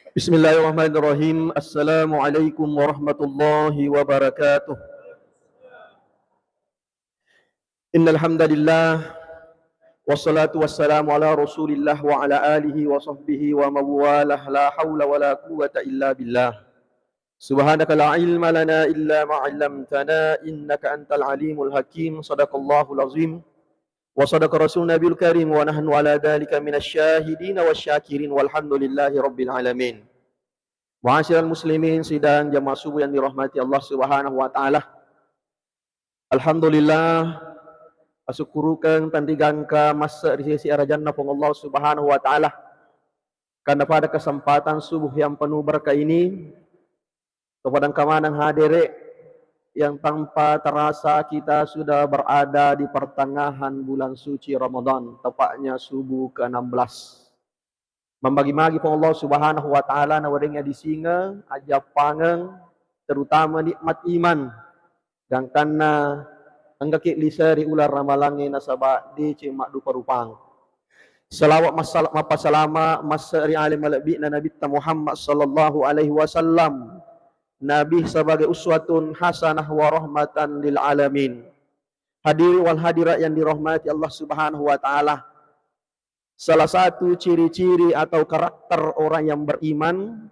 Bismillahirrahmanirrahim. Assalamualaikum warahmatullahi wabarakatuh. Innal hamdalillah wassalatu wassalamu ala Rasulillah wa ala alihi wa sahbihi wa mawalah la haula wala quwwata illa billah. Subhanaka la ilma lana illa ma 'allamtana innaka antal alimul hakim. Shadaqallahul azim wa sadaqa rasulun nabiyul karim wa nahnu ala dzalika minasyahidin wasyakirin walhamdulillahi rabbil alamin. Ma'asyiral muslimin sidang jamaah subuh yang dirahmati Allah Subhanahu wa taala. Alhamdulillah asyukurukeun tandigangka masa di sisi arajannah pun Allah Subhanahu wa taala. Karena pada kesempatan subuh yang penuh berkah ini kepada kamanang hadire yang tanpa terasa kita sudah berada di pertengahan bulan suci Ramadan, tepatnya subuh ke-16. Membagi-bagi pun Allah Subhanahu wa taala na wadengnya disinga aja pangeng terutama nikmat iman dan karena anggakit lisari ular ramalange nasaba di cimak dupa rupang. Salawat masalah mapa salama masari alim alabi Nabi Muhammad sallallahu alaihi wasallam. Nabi sebagai uswatun hasanah wa rahmatan lil alamin. Hadiri wal hadirat yang dirahmati Allah Subhanahu wa taala. Salah satu ciri-ciri atau karakter orang yang beriman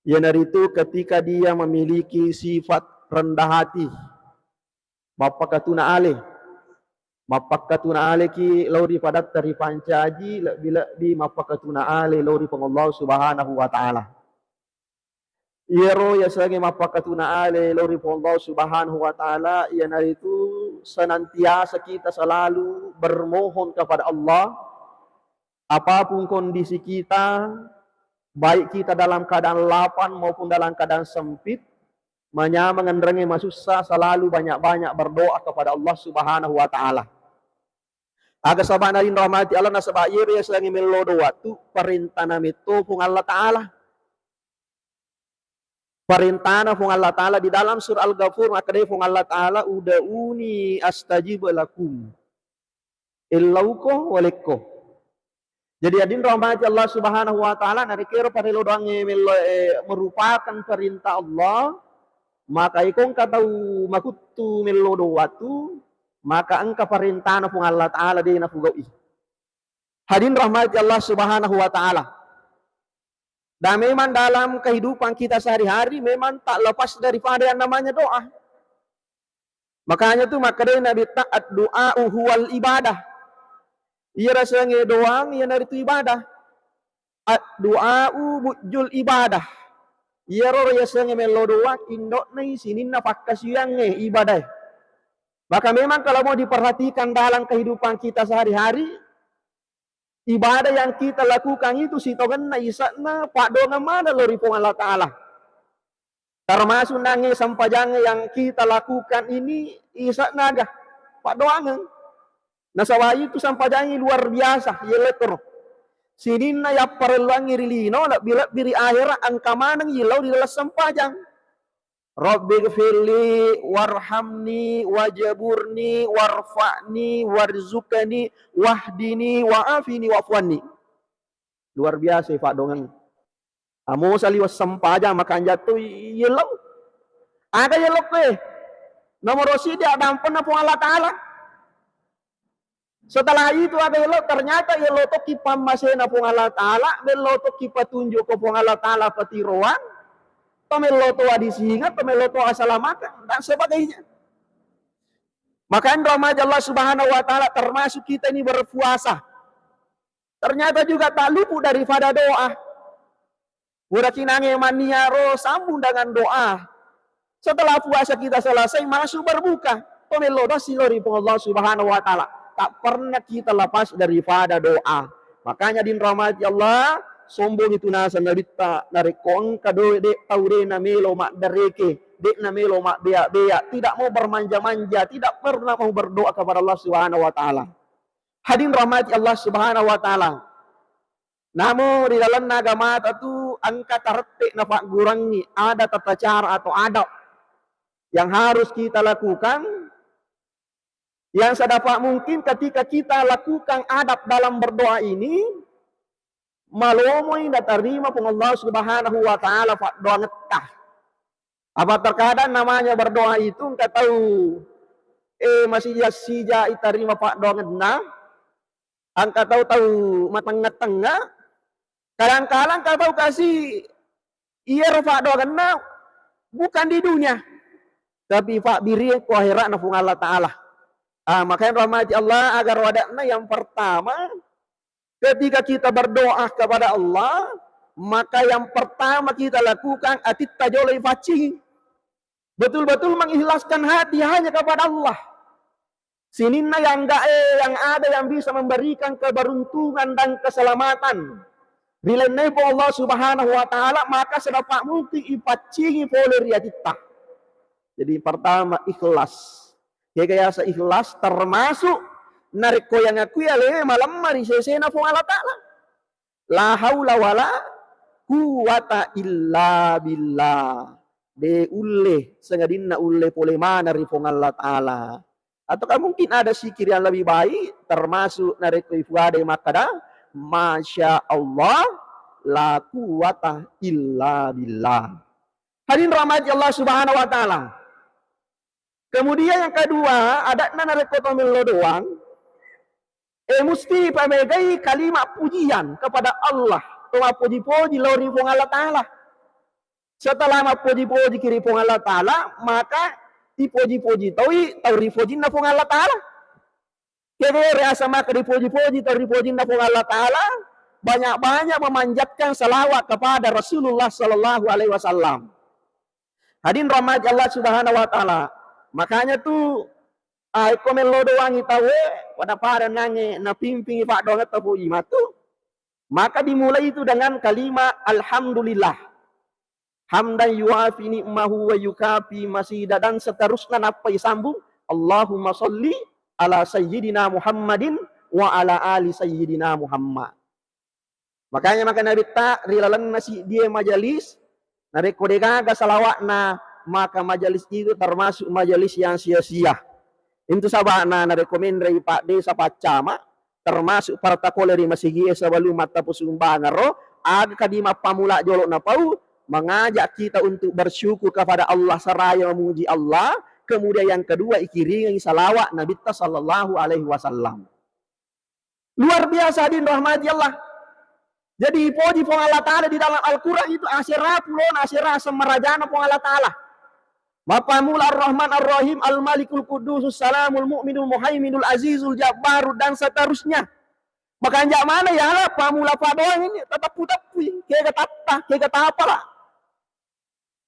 yaitu ketika dia memiliki sifat rendah hati. Mapakatuna ale ki lauri padat dari pancaji lebih mapakatuna ale lauri pengallahu Subhanahu wa taala. Yero ya sebagai mapakatuna ale lauri pengallahu Subhanahu wa taala yaitu senantiasa kita selalu bermohon kepada Allah. Apapun kondisi kita, baik kita dalam keadaan lapang maupun dalam keadaan sempit, mengendengi masusah selalu banyak-banyak berdoa kepada Allah Subhanahu wa taala. Aga sabana rin rahmati Allah nasaba yere sangi melodo watu perintah namito pung Allah taala. Perintah pung Allah taala di dalam surah Al-Ghafur maka pung Allah taala ud'uni astajib lakum. Illauko walekko. Jadi adin rahmati Allah Subhanahu wa taala nari kira pare lodang merupakan perintah Allah, maka ikong katau makutu melodo watu, maka engka perintah pun Allah taala di na fugawi. Hadin rahmati Allah Subhanahu wa taala. Dan memang dalam kehidupan kita sehari-hari memang tak lepas daripada yang namanya doa. Makanya tuh maka Nabi taat doa huwal ibadah. Ia rasanya doang, ia dari itu ibadah. Doa bujul ibadah. Ia rasanya melodoak indok nih sini nafakas yang ibadah. Maka memang kalau mau diperhatikan dalam kehidupan kita sehari-hari, ibadah yang kita lakukan itu sitogan na isakna pak donga mana lori pun Allah Taala. Termasuk nangis sampajang yang kita lakukan ini isakna agak pak doangan. Nasawa itu sampajangi luar biasa, yeletor. Sinina ya perluangi rilino, bila biri akhirat angka manang yilau di dalam sampajang. Rabbi gfirli warhamni wajaburni warfa'ni warzukani wahdini wa'afini wa'afwani. Luar biasa Pak Dongan. Amo saliwas sampajang makan jatuh yilau. Ada yilau ke. Nomor rosidi ada ampun pun Allah Ta'ala. Setelah itu ada elok ternyata elok to kipa masena pung Allah taala elok to kipa tunjuk ko pung Allah taala patiroan to elok to adisinga to elok to asalamatan dan sebagainya. Maka rahmat Allah Subhanahu wa taala termasuk kita ini berpuasa. Ternyata juga tak luput daripada doa. Udah kinange maniaro sambung dengan doa. Setelah puasa kita selesai masuk berbuka. To elok to silori pung Allah Subhanahu wa taala. Tak pernah kita lepas daripada doa. Makanya din rahmati Allah, sombong itu nasa nabita narikong kado dek taure na melo mak dereke, dek na melo mak bea-bea, tidak mau bermanja-manja, tidak pernah mau berdoa kepada Allah Subhanahu wa taala. Hadin rahmati Allah Subhanahu wa taala. Namun di dalam agama itu angka tertik na pak gurang ni ada tata cara atau adab yang harus kita lakukan. Yang sedapat mungkin ketika kita lakukan adab dalam berdoa ini, Malomoi na tarima pong Allah Subhanahu wa taala pak doa ngetah. Apa terkadang namanya berdoa itu engkau tahu masih sija itarima pak doa ngetna. Engkau tahu mateng-tengah. Kadang-kadang engkau tahu kasih iya pak doa ngetna bukan di dunia. Tapi pak biri ku akhirat na pung Allah taala. Makanya rahmati Allah agar wadakna yang pertama ketika kita berdoa kepada Allah, maka yang pertama kita lakukan atit tajolai faci. Betul-betul mengikhlaskan hati hanya kepada Allah. Sinina yang ada yang bisa memberikan keberuntungan dan keselamatan. Bila nebo Allah Subhanahu wa taala, maka sedapat mungkin ipacingi poler ya kita. Jadi pertama ikhlas. Kaya ikhlas termasuk nariko yang aku ya le malam mari sesena pun Allah taala. La haula wala quwata illa billah. De ulle sengadinna ulle pole mana ripong Allah taala. Ataukah mungkin ada zikir yang lebih baik termasuk nariko ifuade makada masya Allah la quwata illa billah. Hadirin rahmati Allah Subhanahu wa taala. Kemudian yang kedua, ada nariko tomelo doang. Mesti pamegai kalimat pujian kepada Allah. Tuma puji-puji lori pong Allah Ta'ala. Setelah puji-puji kiri pong Allah Ta'ala, maka dipuji-puji tau rifojin na pong Allah Ta'ala. Kaya reasa maka dipuji-puji tau rifojin na pong Allah Ta'ala, banyak-banyak memanjatkan salawat kepada Rasulullah Sallallahu Alaihi Wasallam. Hadirin rahmati Allah Subhanahu Wa Ta'ala. Makanya tuh komen lo doang itawe pada pada nange na pimping pak doang tapu imatu. Maka dimulai itu dengan kalimat alhamdulillah. Hamdan yuafi ni'mahu wa yukafi masida dan seterusnya apa disambung Allahumma sholli ala sayyidina Muhammadin wa ala ali sayyidina Muhammad. Makanya Nabi tak rilalan nasi dia majalis nareko degaga salawat na maka majalis itu termasuk majalis yang sia-sia. Itu sabana na rekomendasi Pak Desa Pacama termasuk para koleri masigi sebelum mata pusumbangan roh aga kadima pamula jolok na pau mengajak kita untuk bersyukur kepada Allah seraya memuji Allah. Kemudian yang kedua ikiringi salawat Nabi sallallahu alaihi wasallam. Luar biasa din rahmati Allah. Jadi puji pong Allah Ta'ala di dalam Al-Quran itu asyirah pulon asyirah semerajana pong Allah Ta'ala. Mapamula Ar-Rahman Ar-Rahim Al-Malikul Qudusus Salamul Mu'minul Muhaiminul Azizul Jabbarud dan seterusnya. Maka anjak mana ya lah pamula padoang ini tetap putapui kayak kata apa lah.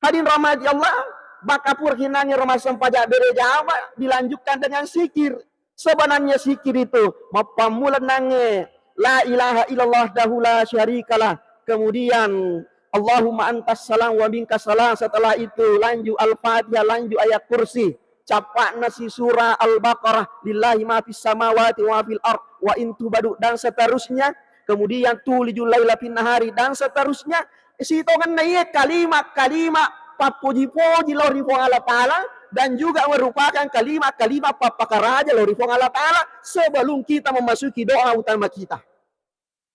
Hadirin rahmati Allah, bakapur hinanya rumah sempajak berejawa dilanjutkan dengan zikir. Sebenarnya zikir itu mapamula nange la ilaha illallah dahula syarikalah. Kemudian Allahumma antas salam wa minkas salam. Setelah itu lanjut Al-Fatihah, lanjut ayat kursi. Capakna si surah Al-Baqarah. Lillahi ma fis samawati wa fil ard wa intu badu dan seterusnya. Kemudian tulijul laila fin nahari dan seterusnya. Sitongan na iya kalimat-kalimat papuji-puji lori pong Allah Ta'ala. Dan juga merupakan kalimat-kalimat papakaraja lori pong Allah Ta'ala. Sebelum kita memasuki doa utama kita.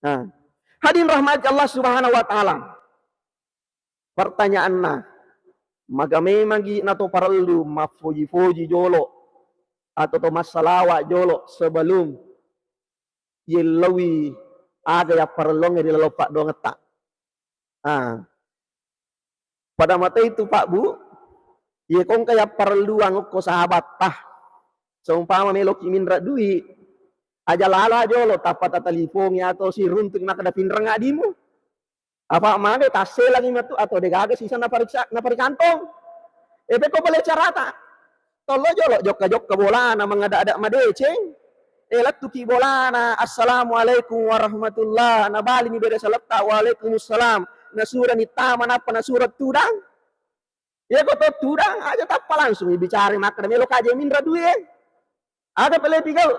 Nah, hadirin rahmat Allah Subhanahu wa Ta'ala. Pertanyaan na, maga memang na to perlu mafuji-fuji jolo atau to masalawa jolo sebelum yelawi ada yang perlu ngeri lopak dong tak. Pada mata itu Pak Bu, ye kong kaya perlu anguk ko sahabat tah. Seumpama melok imindra duit, aja lala jolo tapat telefongnya atau si runtuk nak ada pinreng adimu. Apa mana tasel lagi matu atau degaga sisa na parikantong. Beko boleh carata. Tolo jolo jok bola na mangada-ada madeceng. Lat tuki bola na assalamualaikum warahmatullah na bali ni bere salata waalaikumsalam na surah ni taman apa na surat tudang. Ya ko to tudang aja tappa langsung bicara maka melo kaje mindra duwe. Ada pele pigal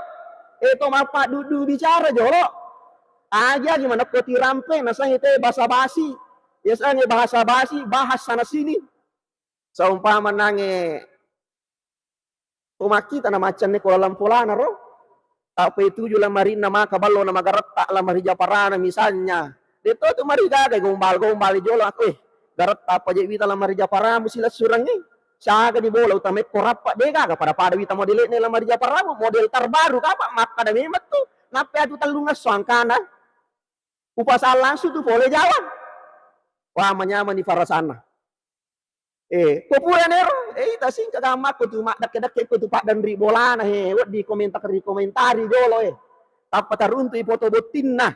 eto mapa dudu bicara jolo. Aja gimana peti rampe nasanya itu bahasa basi. Biasanya bahasa basi bahas sana sini. Seumpama nange rumah kita nama macan ko lampolana ro. Apa itu jula marina maka ballo nama garata la marija parana misalnya. Dito tu mariga kay gombal jolo ako darat apa je wita la marija paramu sila surang ni. Saga di bola utame korap pak dega pada wita model ni la marija paramu model terbaru kapa maka da memat tu. Nape adu talunga suangkana. Upasal langsung tu boleh jawab. Wah menyaman di farasana. Populer nero, ita sing kagamat ko tu mak dak ko tu pak dan ri bola na wat di komentari jolo Tapa taruntu i foto botin na.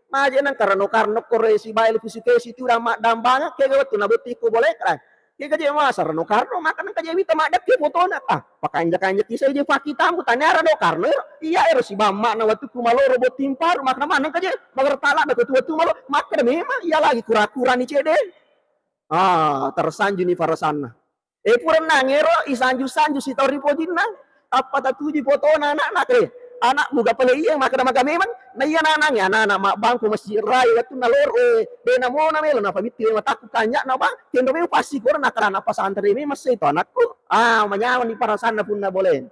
Maje nang karano kore si bail fisikasi tu mak dambanga ke wat na botti ko boleh kan. Ke kaje masa rano karno maka nang kaje wita mak dak ke foto na pakanja kisah je fakita mu tanya rano karno iya si bamma na watu ku malo robot timpar maka mana kaje magertala da tu malo maka memang iya lagi kura-kura ni cede. Tersanju ni farasana. Puran nangero isanju si tori podina. Apa tatuji foto anak anak buka pala iya maka memang na iya anak mak bangku masjid raya waktu nalor de na mo na melo na pamiti mataku kanya na ba kendo me pasti ko na karana pasantren me mas itu anakku. Manyawan ni farasana pun na boleh.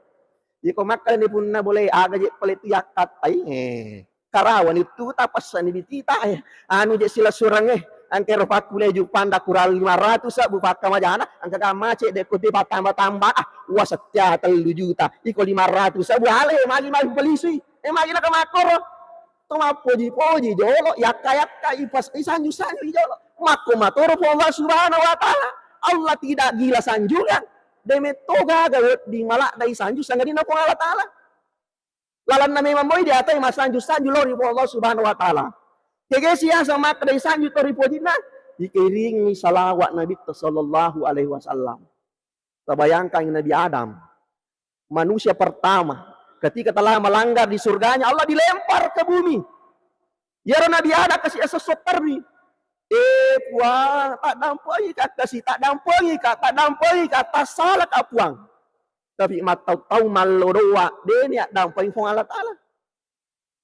Iko makal ni pun na boleh aga je palit yakat karawan itu tapasan ni bitita anu je sila surang angkero pakule ju panda kural 500 bupaka majana angka kamace de kote tambah wa setia 3 juta iko 500 hale magi polisi magi na kamakoro toma poji jolo yakka ipas sanju jolo mako matoro po Allah subhanahu wa taala Allah tidak gila sanjungan deme toga gawet di malak dai sanju sangadina po Allah taala lalan na memang boy di atai masanju lori po Allah subhanahu wa taala. Kaya siya sama kadai sanju tori podina dikiringi salawat Nabi sallallahu alaihi wasallam. Terbayangkan Nabi Adam, manusia pertama ketika telah melanggar di surganya Allah dilempar ke bumi. Ya Nabi Adam kasih sesuatu terbi. Tak dampai kata salah kapuang. Tapi matau tahu malodoa denia dampai fong Allah taala.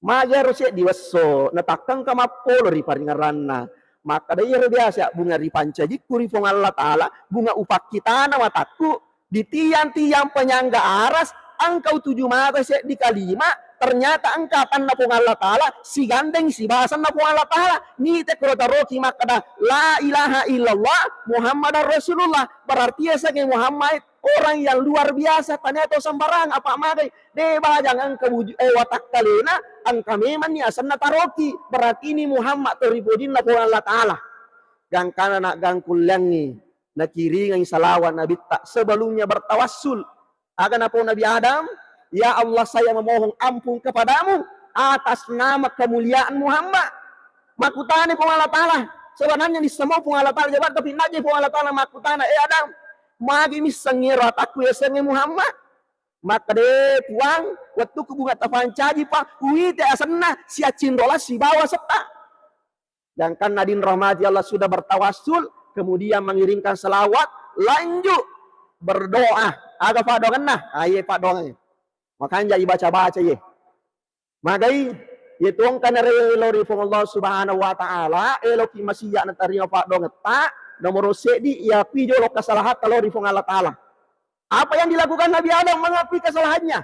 Mager siya diwaso natakang kamapolo ri paringaranna maka daya biasa bunga ri pancajik kuri fong Allah taala bunga upak kita na mataku di tiang-tiang penyangga aras angkau 7 mata siya di kalima ternyata angkatan na fong Allah taala si gandeng si bahasan na fong Allah taala ni te roki maka la ilaha illallah Muhammadar Rasulullah berarti ya sebagai Muhammad orang yang luar biasa tanya atau sembarang apa magai de bajang angka watak kalena angka memang ni asanna taroki berarti ini Muhammad toribodin na po Allah taala gang kana nak gang kulangi na kiringan salawat Nabi tak sebelumnya bertawassul akan apa Nabi Adam ya Allah saya memohon ampun kepadamu atas nama kemuliaan Muhammad makutane po Allah taala sebenarnya di semua po Allah taala jabat tapi naje po Allah taala makutana Adam magi misangira aku ya sange Muhammad maka de puang waktu kubunga tafancaji pak wite asanna si acindola si bawa serta dan kan nadin rahmati Allah sudah bertawassul kemudian mengirimkan selawat lanjut berdoa aga padongan nah aye padongan makanya baca ye magai ye tuang kana relori fong Allah subhanahu wa taala eloki masiya na tarima padongan ta nomor sedi ia pijolo kesalahan kalau di Allah taala. Apa yang dilakukan Nabi Adam mengakui kesalahannya?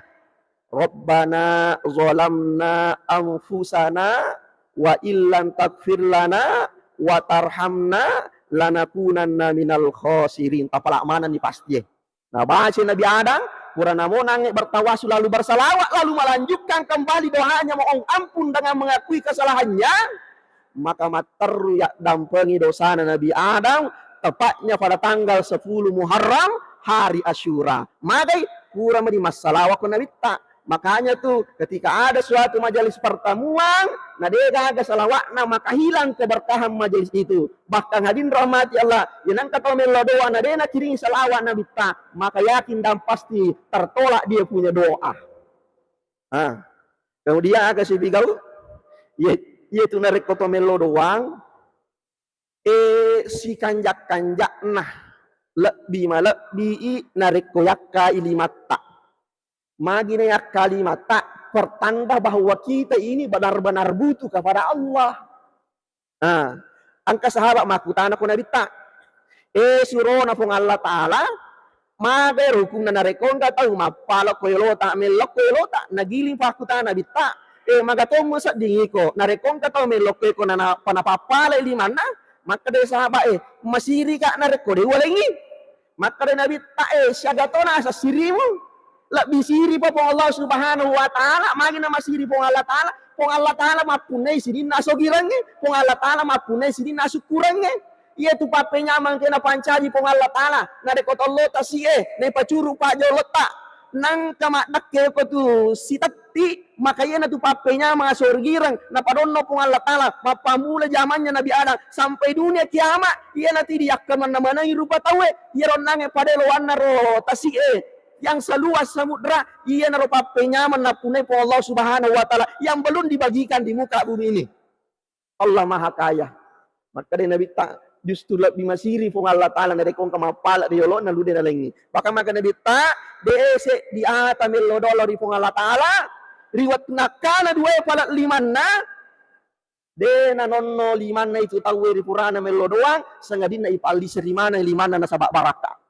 Rabbana zalamna anfusana wa illam taghfir lana wa tarhamna lanakunanna minal khasirin. Tapalak mana nih pasti. Nah, bahasa Nabi Adam purana monang bertawasul lalu bersalawat lalu melanjutkan kembali doanya mohon ampun dengan mengakui kesalahannya. Maka materu ya dampengi dosa Nabi Adam tepatnya pada tanggal 10 Muharram hari Asyura. Magai kurang di masalah waktu Nabi tak. Makanya tuh ketika ada suatu majelis pertemuan, nadega aga salawatna maka hilang keberkahan majelis itu. Bahkan hadirin rahmati Allah, yang kata melo doa nadena kiring salawat Nabi tak, maka yakin dan pasti tertolak dia punya doa. Kemudian agak sibigau, yaitu narik koto melo doang, si kanjak nah lebih narik koyakka ilimata. Magina kalimat tak pertanda bahwa kita ini benar-benar butuh kepada Allah. Angka sahabat makutana ko Nabi tak. Surona pong Allah Ta'ala. Maga rukung na narekong tahu mapala ko yolota melok ko yolota. Nagiling pakutana Nabi tak. magatomo sa dingi ko narekong ka to meloke ko na panapapala limana maka de sahabat masiri ka nareko de walengi maka de nabi ta siya gatona sa sirimu lebih siri po Allah Subhanahu wa taala magi na masiri po Allah taala mapunay sini nasogirange po Allah taala mapunay sini nasukurange iya tu papenya mangkena pancaji po Allah taala na de kotollo tasie ne pacuru pa jolota nang kamak nakke ko tu sitati makanya na tu papenya mga sorgirang na padonno po Allah taala mapamula zamannya Nabi Adam sampai dunia kiamat iya nanti diakkan mana rupa tawe iya ronange padelo wanna ro tasie yang seluas samudra ia narupa penyaman napunai po Allah Subhanahu wa taala yang belum dibagikan di muka bumi ini. Allah Maha Kaya. Maka dia Nabi tak justru lebih masiri po Allah taala dari kong kamapala di yolo na lude na lengi. Baka maka Nabi tak dese di atamil lodolo di po Allah taala riwat nakana dua pala limanna de na nonno limanna itu tawe di purana melo doang sengadin na ipaldi serimana limana na sabak baraka.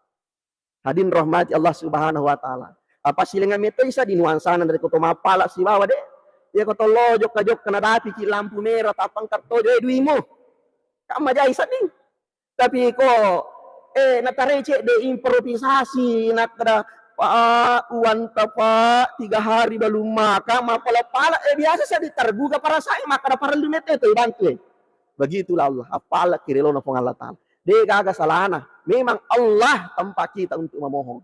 Hadin rahmati Allah Subhanahu wa taala. Apa silingan meto isa di nuansana dari koto mapala si bawa de. Ya koto lojok kajok kena dati ki lampu merah tapang karto de duimo. Kama jai sading. Tapi ko natarece de improvisasi nak kada uan tapa 3 hari belum maka mapala-pala biasa saya diterguga para saya maka para lumete itu bantu. Begitulah Allah. Apala kirelo na Allah taala. Dia kagak salahana. Memang Allah tempat kita untuk memohon.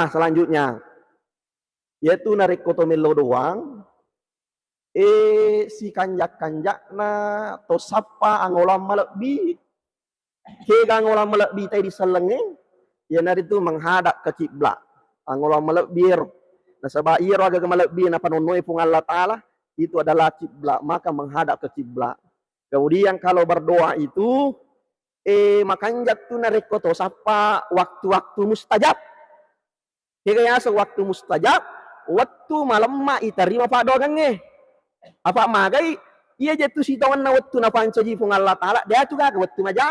Selanjutnya yaitu narik kotomelo doang. Si kanjak na to sapa angolam malekbi. Kega angolam malekbi tay diselenge. Ya nari itu menghadap ke kiblat. Angolam malekbir. Nah sabair agak malekbi na panonoy pung Allah taala itu adalah kiblat, maka menghadap ke kiblat. Kemudian kalau berdoa itu makanjak tu nareko to sapa waktu-waktu mustajab. Kaya waktu mustajab, waktu malam ma itarima pa dogange. Apa magai iya jatuh si tawan na waktu na pancaji pung Allah taala, dia tu gaga waktu maja.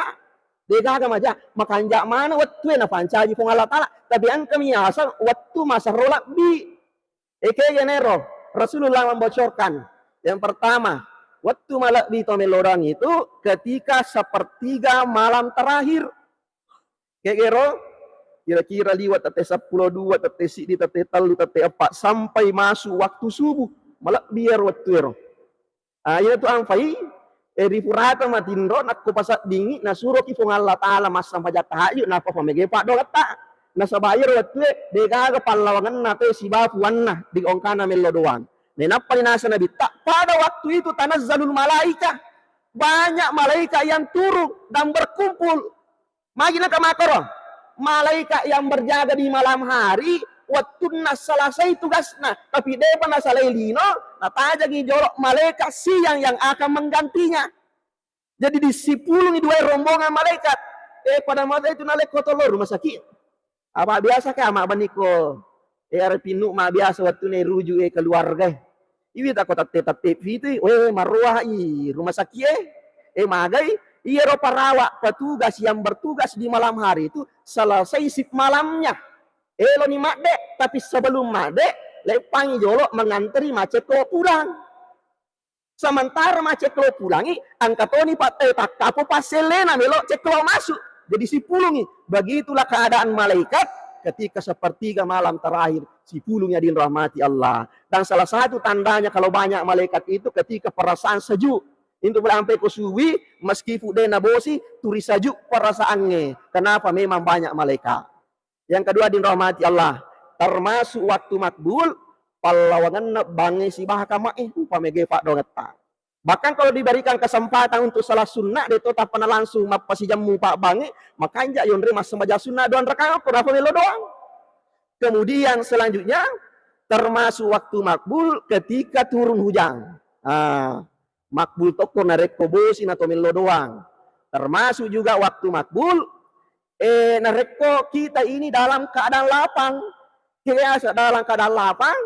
Dia gaga maja, makanjak mana waktu na pancaji pung Allah taala, tapi ang kami asal waktu masa rolak bi. Kaya nero, Rasulullah membocorkan. Yang pertama, waktu malak di tomelorang itu ketika sepertiga malam terakhir. Kira-kira liwat tete 12, tete sidi, tete telu, tete 4 sampai masuk waktu subuh. Malak biar waktu itu. Itu angfai di purata matindro nak ko pasat dingi na suruh ki fung Allah taala mas sampai jatahayu na pa pamege pa do kata. Na sabayar waktu de gaga pallawangan na te si bapuan na di ongkana melo doang. Nenapa nasa Nabi tak pada waktu itu tanazzalul malaika banyak malaikat yang turun dan berkumpul. Magina kamakoro malaikat yang berjaga di malam hari waktu nas selesai tugasnya tapi depa nasalai lino nataja jorok malaikat siang yang akan menggantinya. Jadi disipulungi dua rombongan malaikat. Pada masa itu nalek kotolor rumah sakit. Apa biasa kah mak baniko arpinu mak biasa waktu ne rujuk keluarga. Iwi tak kota tetap itu, maruah rumah sakit magai iya ro parawak petugas yang bertugas di malam hari itu selesai sip malamnya. Lo ni makde, tapi sebelum makde lepangi jolok mengantri macet lo pulang. Sementara macet lo pulangi, angkatoni pak tak kapo paselena melok cek lo masuk. Jadi si pulungi, begitulah keadaan malaikat ketika sepertiga malam terakhir si pulungnya dirahmati Allah. Dan salah satu tandanya kalau banyak malaikat itu ketika perasaan sejuk. Itu sampai ke suwi, meskipun dia nabosi, turi sejuk perasaannya. Kenapa? Memang banyak malaikat. Yang kedua dirahmati Allah. Termasuk waktu makbul, pallawangan bangi si bahakama upamege pak dongeta. Bahkan kalau diberikan kesempatan untuk salah sunnah, dia tetap pernah langsung mapasi jamu pak bangi, makanya yondre mas semaja sunnah doan rakaat kenapa melo doang. Kemudian selanjutnya termasuk waktu makbul ketika turun hujan. Makbul toko narek kobosin atau melo doang. Termasuk juga waktu makbul nareko kita ini dalam keadaan lapang. Kira dalam keadaan lapang.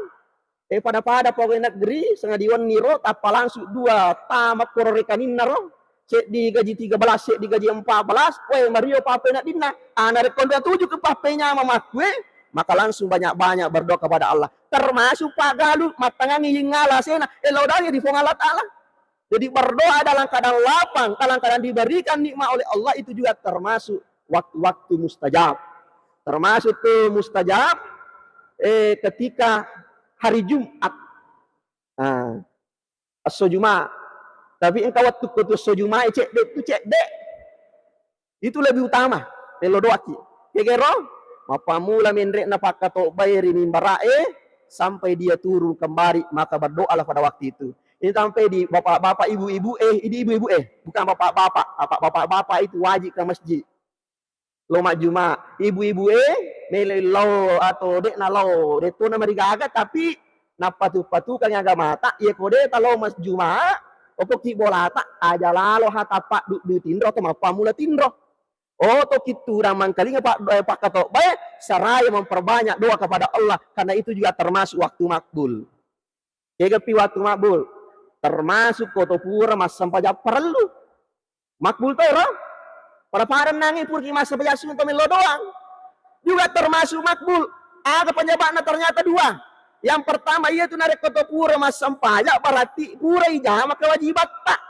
Pada pegawai negeri sengadiwan niro tapa langsung 2 tamak kororekanin naro cek di gaji 13 cek di gaji 14 mario pape nak dinna anak rekondra 7 ke papenya mama gue maka langsung banyak-banyak berdoa kepada Allah. Termasuk Pak Galuh matangangi ngala sena elodanya di Allah Ta'ala. Jadi berdoa dalam keadaan lapang, dalam keadaan diberikan nikmat oleh Allah, itu juga termasuk waktu-waktu mustajab. Termasuk tuh mustajab ketika hari Jumat. Nah, Jumat. Tapi engkau waktu kutus Jumat cek dek. Itu lebih utama.Elo doa ki. Kegero, mapamula menrek na pakato bayari mimbarae sampai dia turun kembali, maka berdoalah pada waktu itu. Ini sampai di bapak-bapak, ibu-ibu, ini ibu-ibu, bukan bapak-bapak itu wajib ke masjid. Lo mak Jumat, ibu-ibu, nilai lo atau dek na lo, dek tu nama digaga, tapi napa tu patukan yang agak mata, ya kode kalau mas Jumat, opo ki bolata, aja lalo hatapak du tindro, atau mapa mula tindro. Oh, to kitu ramang kali pak kato baik, saraya memperbanyak doa kepada Allah, karena itu juga termasuk waktu makbul. Kegepi waktu makbul. Termasuk koto pura mas sampajak perlu makbul tero pada paran nangi purki mas sampajak sunto melo doang juga termasuk makbul. Ada penyebabnya ternyata dua. Yang pertama ia tu narik koto pura mas sampajak berarti pura ijama kewajiban tak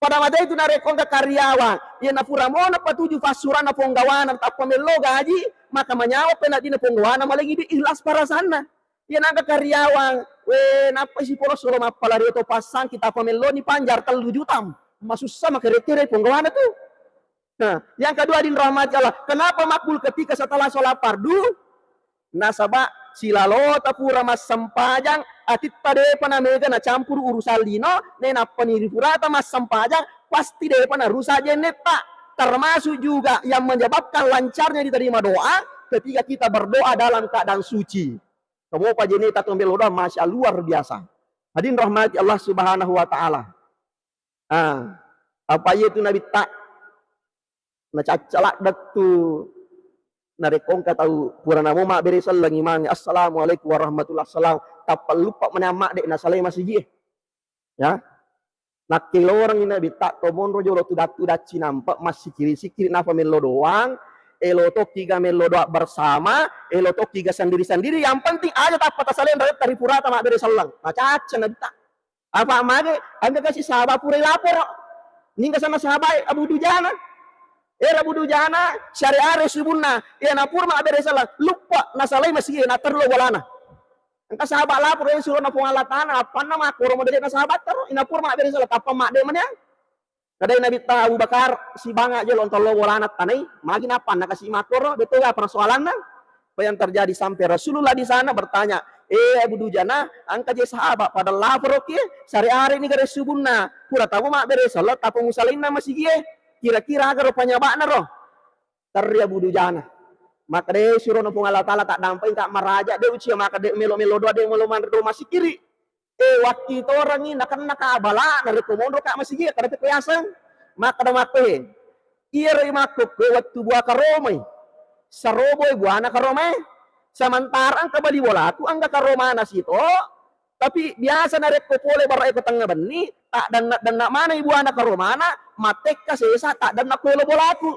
pada mata itu narik kongka karyawan ia na pura mona patuju fasuran na penggawanan tak pemelo gaji maka menyawa penat dina penggawanan malagi di ikhlas para sana. Ia naga karyawan, napa si polos solo mapalari atau pasang kita pemelo ni panjar 3 juta, masuk sama kere-kere penggawana tuh. Nah, yang kedua din rahmat Allah, kenapa makbul ketika setelah sholat fardu? Nasabah silalo tapura mas sempajang atit pada panamega na campur urusan lino, nena peniripurata mas sempajang pasti de pana rusa jeneta. Termasuk juga yang menyebabkan lancarnya diterima doa ketika kita berdoa dalam keadaan suci. Kamu Pak Jeneta tombel udah masya luar biasa. Hadirin rahmati Allah Subhanahu wa taala. Apa itu Nabi tak nacacalak datu narekong tahu purana mo mak beresal lagi mang assalamualaikum warahmatullahi wabarakatuh. Tak lupa menyamak dek nasalai masih ya. Nak orang ini Nabi tak tomon rojo lo tu datu daci nampak masih kiri napa melo doang. Elotok 3 melodoa bersama, elotok 3 sendiri-sendiri. Yang penting aja tak patah salen dari purata mak beri selang. Macam Nabi tak. Apa mage? Anda kasih sahabat pura lapor. Ning sama sahabat Abu Dujana. Abu Dujana syariah resubunna. Ya napur mak beri selang. Lupa nasalai masih na terlo walana. Engka sahabat lapor suruh na pengalatan apa nama aku romo dari sahabat ter. Inapur mak beri selang apa mak de mana? Kadai Nabi Abu Bakar si bangga aja lontol lo walanat tanai, magin apa nak kasih makor, betul ya persoalan nang. Apa yang terjadi sampai Rasulullah di sana bertanya, Abu Dujana, angka je sahabat pada lapor oke, sari hari ini garis subunna, pura tahu mak beres salat, tapi musalin nama si gie, kira-kira agar rupanya bakna roh, teri Abu Dujana. Maka deh suruh nopung Allah Taala tak dampai tak meraja deh ucia maka deh melo doa deh melo mandro masih kiri. Waktu itu orang ini nak abala dari komodo kak masih dia kada keyasan maka ada mate iya makuk ke waktu buah karomai saroboy buah anak karomai sementara angka bali bola aku angka karomana situ tapi biasa narek ko pole barai ko tengah beni tak dan nak mana ibu anak karomana matek kasesa tak dan nak pole bola aku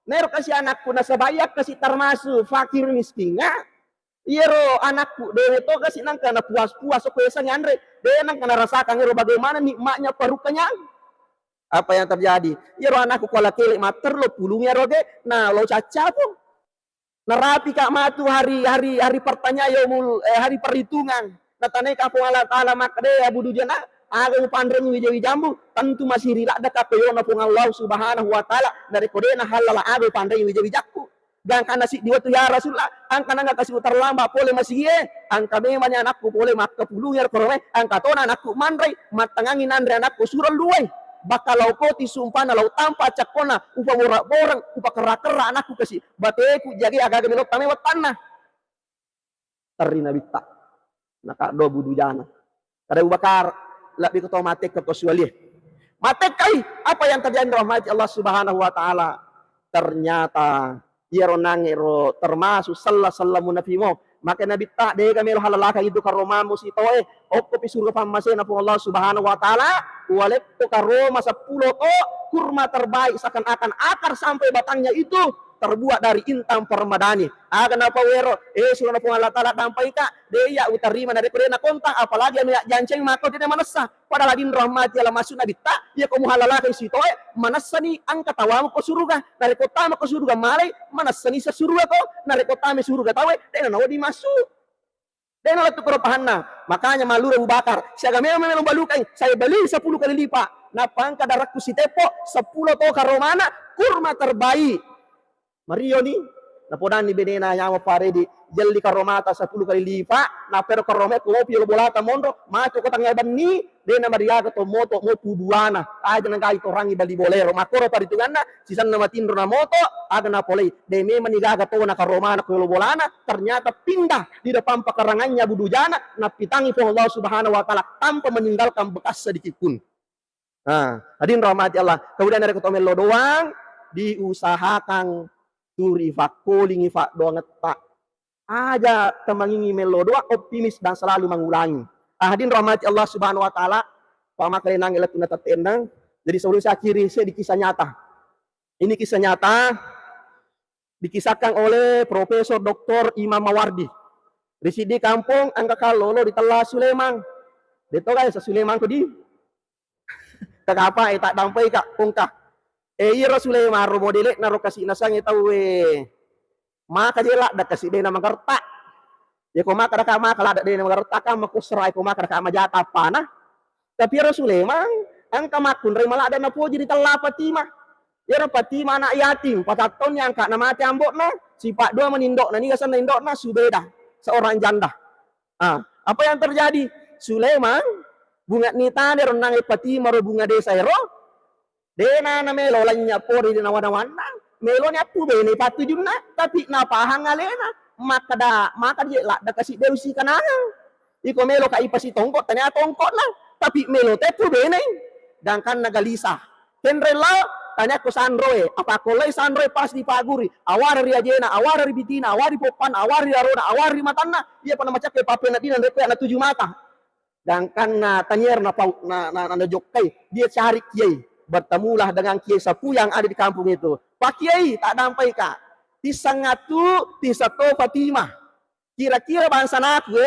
ner kasih anakku nasabayak kasih termasuk fakir miskinnya. Iya ro anakku dewe to kasih nang kana puas-puas so kuesan andre dewe nang kana rasakan ro bagaimana nikmatnya perukanya apa yang terjadi iya ro anakku kala kele mater lo pulungnya roge nah lo caca pun narapi kak matu hari pertanyaan yaumul hari perhitungan nah tanai kapung Allah Taala mak de Abu Dujana aga pandreng wijawi jambu tentu masih rilak dak kapeyo na pung Allah Subhanahu wa taala dari kodena halala aga pandreng wijawi jakku. Dan karena si dia tu ya Rasulullah, angka nangga kasih utar lamba boleh masih ye, angka memang anakku boleh mak kepuluh korome, angka tona anakku mandrai, matangangin andre anakku surul luai, bakalau koti sumpana lau tanpa cakona, upa morak borang, upa kera anakku kasih, bateku jadi agak melok tame tanah. Terina bitta, nak do budu jana, kada ubakar, lebih ketemu mate ke kosuali, mate kai, apa yang terjadi rahmat Allah Subhanahu Wa Taala, ternyata Yero nangero termasuk salah munafimo maka Nabi tak deh kami halalaka itu karomamu si toe okko pisuru pamasena pun Allah Subhanahu wa taala walep to karoma 10 to kurma terbaik seakan-akan akar sampai batangnya itu terbuat dari intan permadani. Kenapa wero? Suruh na po Allah Ta'ala dampai ka, dia utarima na rekore na kontak, apalagi yang janceng mako tidak manasa. Padahal din rahmati Allah masuk na bitta, ya ko muhalala kay sito manasa ni ang katawa mo ko suruga, nare kota mo ko suruga malay, manasa ni sa suruga ko, nare kota mo suruga tawe, dahil na di masuk. Dan alat tukar pahanna, makanya malu Abu Bakar. Saya gamel memang balukai, saya beli 10 kali lipat. Napang kadarakku si tepo 10 to karomana kurma terbaik. Mario ni, napodan ni benena yang pare di jeli karomata 10 kali lipat. Na pero karomet ko pio bolata mondo, mato ko tangay banni, dena mariaga to moto mo pubuana. Aja nang gaito rangi bali bolero. Makoro paritunganna, sisan na matindro na moto, aga na polay. De me manigaga to na karomana ko bolana, ternyata pindah di depan pekarangannya budujana, napitangi po Allah Subhanahu wa taala tanpa meninggalkan bekas sedikit pun. Hadirin rahmati Allah. Kemudian dari ketomel lo doang diusahakan turi fakoling fak doang tak aja temangingi melo doang optimis dan selalu mengulangi. Hadirin rahmati Allah Subhanahu wa taala. Pamakai nang elat tuna tatendang. Jadi sebelum saya akhiri saya di kisah nyata. Ini kisah nyata dikisahkan oleh Profesor Dr. Imam Mawardi. Residi kampung angka kalolo di Telah Sulaiman. Dito guys sa Sulaiman ko di. Kagapa tak dampai kak pungkah. Ira Sulaiman ro modele na ro kasi nasang itaw maka jela da kasi de na magarta. Ya ko maka ka maka lada de na magarta ka makusray ko maka ka majata pana. Tapi ira Sulaiman ang kamakun ray malada na po di Telah Fatimah. Ira Fatimah anak yatim, 4 tahun yang kak na mati ambok na, si Pak Dua menindok na ni kasan indok na Subeda, seorang janda. Apa yang terjadi? Sulaiman bunga nita de ronang Fatimah ro bunga desa ro. Dena na melo lanya po di na wana-wana. Melo nya pu bene patu jumna, tapi na pahang alena. Maka dia lah da kasi deusi kanangan. Iko melo ka ipasi tongkot tanya tongkot lang. Tapi melo te pu bene. Dan kan nagalisa. Henrela tanya ko Sandroe, apa ko lay Sandroe pas di paguri. Awar ri ajena, awar ri bitina, awar ri popan, awar ri arona, awar ri matanna. Iya pana macak ke pape na dinan repe na 7 mata. Dan kan na tanyer na jokai, dia cari kiai. Bertemulah dengan kiai sapu yang ada di kampung itu. Pak Kiai tak dampai kak. Tisangatu tisato Fatimah. Kira-kira bangsa naku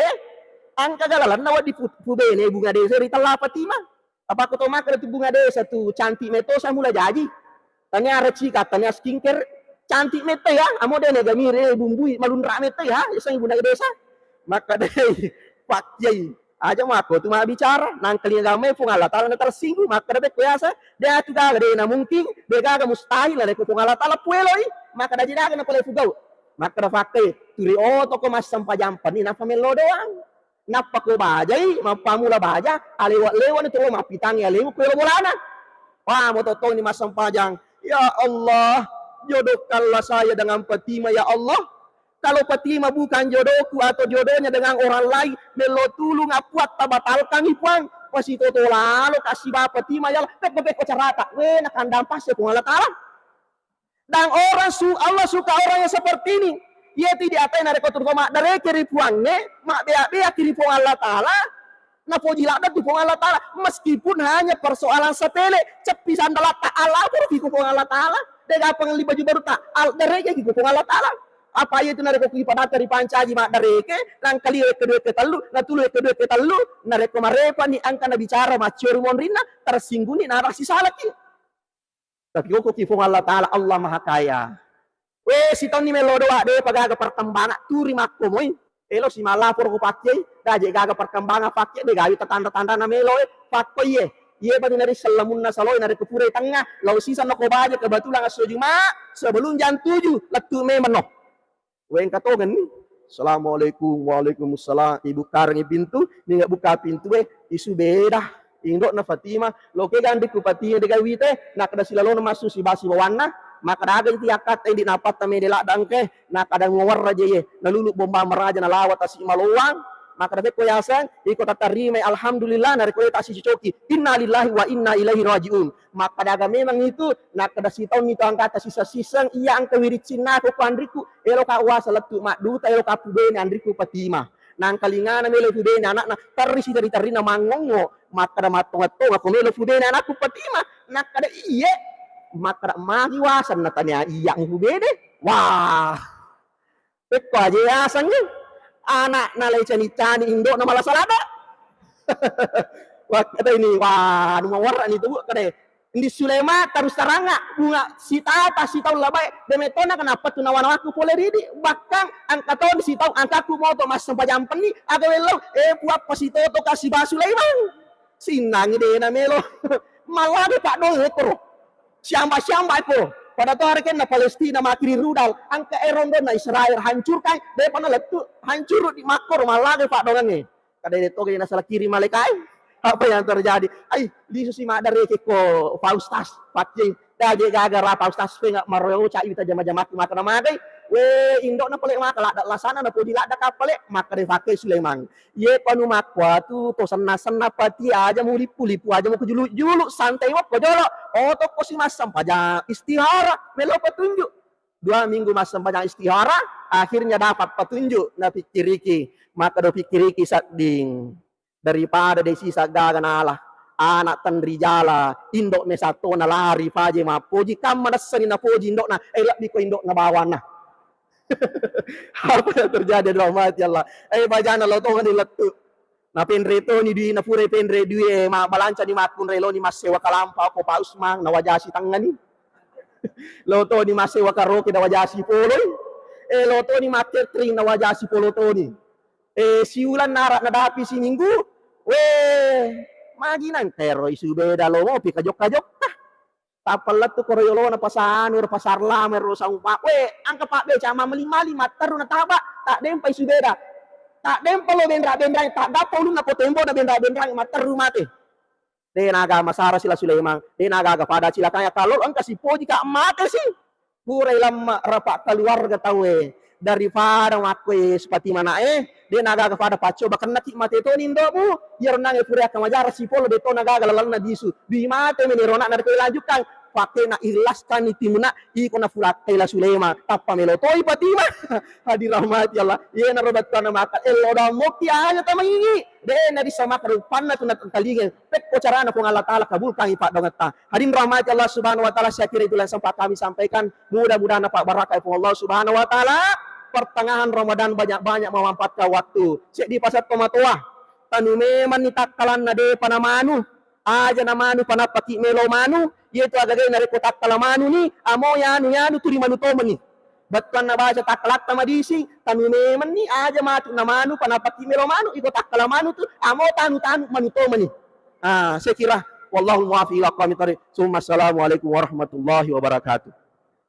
angka galalan nawa di pubene bunga desa di Telah Fatimah. Apa aku tahu makan itu bunga desa tuh cantik meto saya mulai jadi. Tanya reci katanya skincare cantik meto ya. Amo dene gamire bumbui malunra meto ya. Isang bunga desa. Maka deh Pak Kiai aja mako tu mah bicara nang kalian gamay pung Allah Ta'ala na tersinggung maka dapat kuasa dia tu gaga na mungkin dia gaga mustahil na ko pung Allah Ta'ala pueloi maka da jinaga na pala fugau maka da fakte turi oto ko mas sampajampan ni na pamelo doang napa ko bajai mapamula baja alewat-lewat itu mapitangi alewu ko bolana wah mo totong ni mas sampajang ya Allah jodohkanlah saya dengan Fatimah ya Allah. Kalau Fatimah bukan jodohku atau jodohnya dengan orang lain, melo tulung apuat tabatalkan ipuang. Pasti toto lalu kasih bapak Fatimah ya, peko carata. Nak andam pas ya Allah Ta'ala. Dan Allah suka orang yang seperti ini. Ia tidak apa yang ada kotor koma dari kiri puangnya, mak bea kiri puang Allah Ta'ala. Nah pojilak dan puang Allah Ta'ala. Meskipun hanya persoalan sepele, cepi sandalat ta'ala pun kiku puang Allah Ta'ala. Dengan pengali baju baru tak, dari kiku puang Allah Ta'ala. Apa itu nareko kipadata di pancaji mak dareke lang kali kedua ketalu na tulu kedua ketalu nareko marepa ni angka na bicara macur monrina tersinggung ni narasi salaki tapi kok kifung Allah Ta'ala Allah Maha Kaya si toni melo doa de pagaga perkembangan turi makko moy elo si malapor ko pakai daje gaga perkembangan pakai de gayu tanda-tanda na melo pakai ye pati nari salamun na saloy nari kepure tengah lau sisa no ko baja kebetulan asojuma sebelum jam 7 letu me menok Wen katogan ni. Assalamualaikum waalaikumsalam. Ibu karang pintu, ni nggak buka pintu isu beda. Indok na Fatimah, loke gandi ku Fatimah de gawite, nak ada silalo na masu si basi bawana, maka daga ti akat di napat ta medela dangke, nak ada ngawar raja ye, nalulu bomba meraja na lawat asi maluang, maka dapat ko yasan, iko tatarime alhamdulillah nari ko ta si cocoki. Innalillahi wa inna ilaihi rajiun. Maka daga memang itu nak ada si tahun itu angkata sisa-sisang iya angka wirit sinna ko andriku elo ka wasa letu mak duta elo ka pubene andriku Fatimah nang kalingana melo pubene anak na tarisi dari tarina mangongo maka da matonga-tonga ko melo pubene anakku Fatimah nak ada iye maka da magi wasan na tanya iya ang pubene Wah, pekko aja ya asangnya. Anak nalai cani-cani Indo na malah salada. Wah, kata ini, wah, nu warna itu bu, kata di Sulema terus teranga bunga si tata si tahu labai demetona kenapa tuh nawan aku boleh ridi bahkan angka tahun si tahu angka aku mau to mas sampai jam peni aga welo buat pasito to kasih basu Sulaiman sinang ide na melo malah de pak dong itu siamba itu pada tuh hari na Palestina makiri rudal angka erondo na Israel hancurkan de pana letu hancur di makor malah de pak dongan nih kada de to na salah kiri malaikai apa yang terjadi? Ay, di susi madare ko Faustas, patjing. Dage gara Faustas pe nggak mareo cai kita jama-jama mata nama dai. We Indo na pale maka lada lasana na podi lada kapale maka de pakai Sulaiman. Ye panu makwa tu to senna pati aja mau lipu aja mau kejulu-julu santai wap kojolo. Oh to ko si mas sampaja istihara melo petunjuk. 2 minggu mas sampaja istihara akhirnya dapat petunjuk na pikiriki maka do pikiriki sading daripada desi sagagan Allah anak tandri jala indok me satu na lari paje ma poji kam madasani na poji indok na elak biko indok na bawan na apa yang terjadi rahmat ya Allah bajana lo to ni letu na penre to ni di na pure penre duwe ma balanca ni makun relo ni mas sewa kalampa ko pa usmang na wajasi tangani lo to ni mas sewa karo ki na wajasi polo lo to ni mater tring na wajasi polo to ni siulan narak na dapi si minggu maginan pero isu beda lo mo pikajok-kajok tapalat tu koroyolo na pasanur pasar lamer rosang pak angka pak be cama melimali mater na taba tak dem pa isu beda tak dem pa lo bendra tak dapat lu na potembo na bendra mater rumate de naga masara sila Sulaiman de naga pada sila kaya kalau angka si poji ka mate sih pure lam rapak keluarga tawe daripada wakwe seperti mana dia naga kepada paco bahkan nanti mate to nindo mu yer nang pure kamajar si polo de to naga galalal na disu di mate menirona na lanjutkan pakai na ikhlaskan itimuna iko na fulat kaila Sulaiman tappa melo to ipatima hadir rahmat ya Allah ye na robat kana maka elo da mokti aja tamangi de na di sama karupan na tunat talingan pek ko carana ko Allah taala kabulkan ipa dongata hadir rahmat ya Allah subhanahu wa taala saya kira itulah sempat kami sampaikan mudah-mudahan Pak barakah Allah subhanahu wa taala pertengahan Ramadan banyak-banyak memanfaatkan waktu. Cek di pasar tomatoa. Tanu meman nitak kalan na de panamanu. Aja namanu panapati melo manu. Yaitu agagay na rekotak kalamanu ni. Amo yanu turi manu toman ni. Batkan na baca taklak tamadisi. Tanu meman ni aja matu namanu panapati melo manu. Iko tak kalamanu tu. Amo tanu manu toman ni. Saya kira. Wallahu muafiq ila qawmi tariq. Assalamualaikum warahmatullahi wabarakatuh.